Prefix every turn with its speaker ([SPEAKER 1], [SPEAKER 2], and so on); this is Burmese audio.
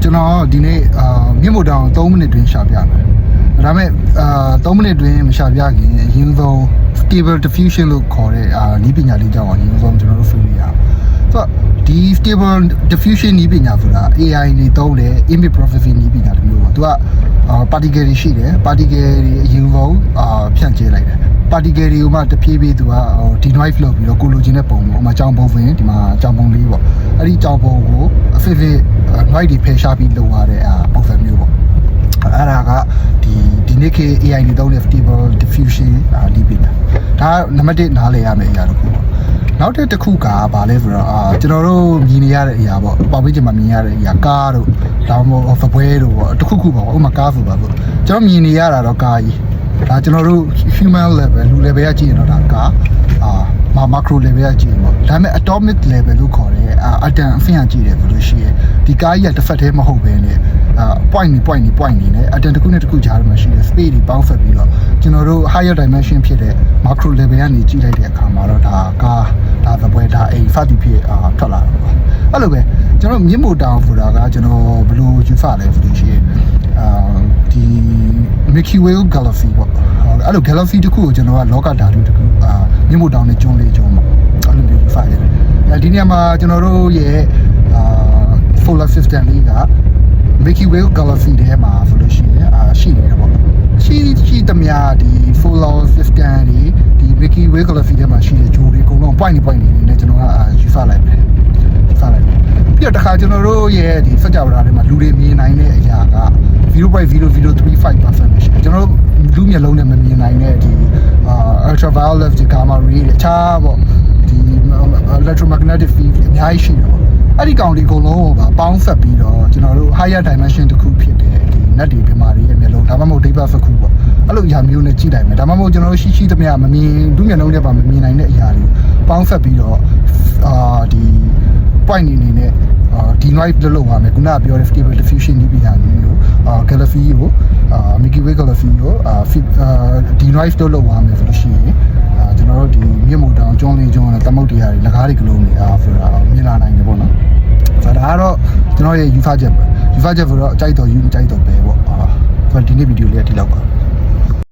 [SPEAKER 1] ကျွန်တော်ဒီနေ့မြင့်မို့တောင်3မိနစ်တွင်ရှာပြမယ်ဒါပေမဲ့3မိနစ်တွင်မရှာပြခင်အရင်ဆုံး stable diffusion လို့ခေါ်တဲ့နည်းပညာလေးကြောင့်အရင်ဆုံးကျွန်တော်တို့ဆွေးနွေးရအောင်ဆိုတော့ဒီ stable diffusion နည်းပညာဆိုတာ AI တွေသုံးတဲ့ image processing နည်းပညာတစ်မျိုးပေါ့သူကparticle တွေရှိတယ် particle တွေအရင်ဆုံးဖြန့်ကျဲလိုက်တယ် particle တွေကိုမှတဖြည်းဖြည်းသူက denoise လုပ်ပြီးတော့ကိုလိုချင်တဲ့ပုံပေါ့ဥပမာကြောင်ပုံဆိုရင်ဒီမှာကြောင်ပုံလေးပေါ့အဲ့ဒီကြောင်ပုံကိုအဖစ်ဖစ် noise တွေဖယ်ရှားပြီးလုပ်ရတဲ့ပုံစံမျိုးပေါ့အဲ့ဒါကဒီနေ့ခေ AI တွေသုံးတဲ့ stable diffusion နည်းပညာဒါနံပါတ်1နားလည်ရမယ့်အရာတစ်ခုပေါ့နောက်တစ်ခုကဘာလဲဆိုတော့ကျွန်တော်တို့မြင်နေရတဲ့အရာပေါ့ပေါက်ပေးချင်မှမြင်ရတဲ့အရာကားတို့ဒါမှမဟုတ်ဖပွဲတို့ပေါ့တစ်ခုပေါ့ဥပမာကားဆိုပါပေါ့ကျွန်တော်မြင်နေရတာတော့ကားကြီးဒါကျွန်တော်တို့ human level လူ level ကကြည့်ရင်တော့ဒါကားmacro level ကကြည့်ရင်ပေါ့ဒါပေမဲ့ atomic level လို့ခေါ်တဲ့အဖင်ကကြည့်တယ်ဘယ်လိုရှိရဲဒီကားကြီးကတစ်ဖက်တည်းမဟုတ်ဘဲနဲ့point နေနဲ့အတန်တစ်ခုနဲ့တစ်ခုကြားမှာရှိတဲ့ space တွေပေါင်းဖက်ပြီးတော့ကျွန်တော်တို့ higher dimension ဖြစ်တဲ့ macro level ကနေကြည့်လိုက်တဲ့အခါမှာတော့ဒါကားဒါသပွဲဒါအိမ်စသည်ဖြစ်ထွက်လာတော့ပေါ့အဲ့လိုပဲကျွန်တော်မြင့်မို့တောင်ဆိုတာကကျွန်တော်ဘယ်လိုယူဆလဲဆိုလို့ရှိရင်ဒီ Milky Way Galaxy ပေါ့အဲ့လို Galaxy တစ်ခုကိုကျွန်တော်ကလောကဓာတုတစ်ခုမြင့်မို့တောင်နဲ့ကျွန်းလေးကျွန်းပေါ့အဲ့လိုမျိုးယူဆတယ်ဒီနေရာမှာကျွန်တော်တို့ရဲ့solar system လေးက Milky Way Galaxy ထဲမှာဆိုလို့ရှိရင်ရှိနေတယ်ပေါ့ရှိသမျှဒီ solar system တွေဒီ Milky Way Galaxy ထဲမှာရှိတဲ့ဂျိုးတွေအကုန်လုံး point နေနဲ့ကျွန်တော်ကယူဆလိုက်မယ်ပြီးတော့တခါကျွန်တော်တို့ရဲ့ဒီစကြဝဠာထဲမှာလူတွေမြင်နိုင်တဲ့အရာက 0.0035% ရှိတယ်ကျွန်တော်တို့လူမျက်လုံးနဲ့မမြင်နိုင်တဲ့ဒီultraviolet ဒီ gamma ray တွေအခြားပေါ့ဒီ electromagnetic field အများကြီးရှိတယ်ပေါ့အဲ့ဒီကောင်ဒီအကုန်လုံးကိုပေါင်းဆက်ပြီးတော့ကျွန်တော်တို့ higher dimension တစ်ခုဖြစ်တဲ့ဒီ net တွေပြမာတွေရဲ့မျက်လုံးဒါမှမဟုတ် data တစ်ခုပေါ့အဲ့လိုအရာမျိုးနဲ့ကြည့်လိုက်မယ်ဒါမှမဟုတ်ကျွန်တော်တို့ရှိသမျှမမြင်လူမျက်လုံးနဲ့ပါမမြင်နိုင်တဲ့အရာတွေပေါင်းဆက်ပြီးတော့ဒီ point နေနဲ့denoise လုပ်ရမယ်ခုနကပြောတဲ့ stable diffusion နည်းပညာမျိုးgalaxy ကိုMilky Way Galaxy ကိုdenoise လုပ်ရမယ်ဆိုလို့ရှိရင်ကျွန်တော်တို့ဒီမြင့်မို့တောင်ကျွန်းလေးကျွန်းနဲ့သမုတ်တရားတွေလက်ကားတွေကလုံးနေဆိုတာမြင်လာနိုင်တယ်ပေါ့နော်ဒါကတော့ကျွန်တော်ရဲ့ယူဆချက်ဆိုတော့ကြိုက်တော့ယူမကြိုက်တော့ပဲပေါ့ဆိုတော့ဒီနေ့ဗီဒီယိုလေးကဒီလောက်ပါ